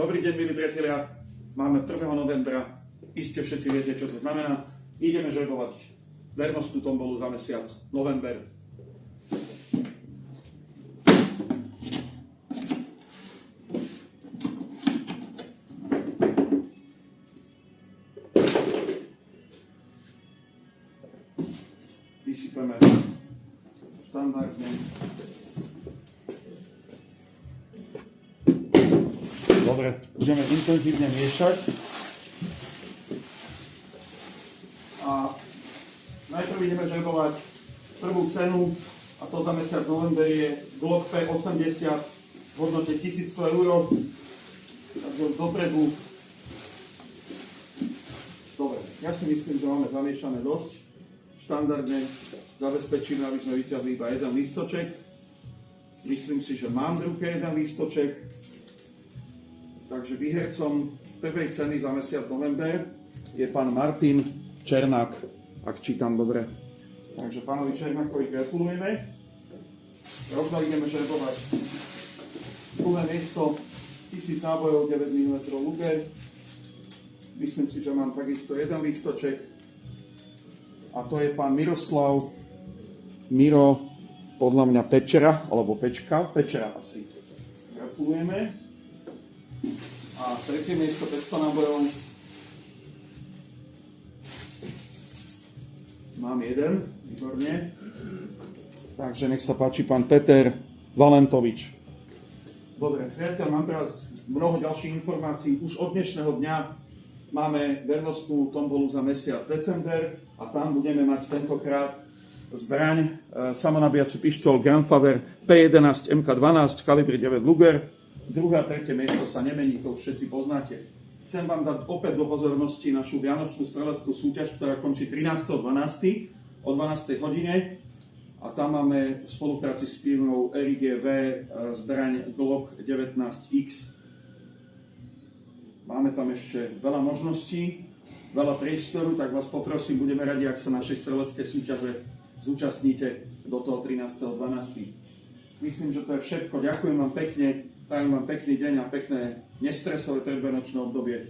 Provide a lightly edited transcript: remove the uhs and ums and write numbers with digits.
Dobrý deň, milí priatelia. Máme 1. novembra. Iste všetci viete, čo to znamená. Ideme žrebovať vernostnú tombolu za mesiac november. Vysypeme štandardne. Dobre, budeme intenzívne miešať. A najprv ideme žrebovať prvú cenu, a to za mesiac november je Glock P80 v hodnote 1100 €. Takže už dopredu. Dobre, ja si myslím, že máme zamiešané dosť. Štandardne zabezpečíme, aby sme vyťahli iba jeden lístoček. Myslím si, že mám v ruke jeden lístoček. Takže výhercom prvej ceny za mesiac november je pán Martin Černák, ak čítam dobre. Takže pánovi Černákovi gratulujeme. Rovno ideme žrebovať druhé miesto, 1000 nábojov, 9 mm Luger. Myslím si, že mám takisto jeden lístoček. A to je pán Miroslav Miro, podľa mňa Pečera, alebo Pečera asi. Gratulujeme. A tretie miesto 500 nábojov. Mám jeden, výborne. Takže nech sa páči pán Peter Valentovič. Dobre, priateľ, mám teraz mnoho ďalších informácií. Už od dnešného dňa máme vernostnú tombolu za mesiac december a tam budeme mať tentokrát zbraň, samonabíjací pištol Gunpowder P11 MK12 kalibr 9 Luger. Druhé a tretie miesto sa nemení, to už všetci poznáte. Chcem vám dať opäť do pozornosti našu vianočnú streleckú súťaž, ktorá končí 13.12. o 12. hodine. A tam máme v spolupráci s firmou RIGV zbraň Glock 19X. Máme tam ešte veľa možností, veľa priestoru, tak vás poprosím, budeme radi, ak sa našej streleckej súťaže zúčastníte do toho 13.12. Myslím, že to je všetko. Ďakujem vám pekne. Prajem vám pekný deň a pekné nestresové predvianočné obdobie.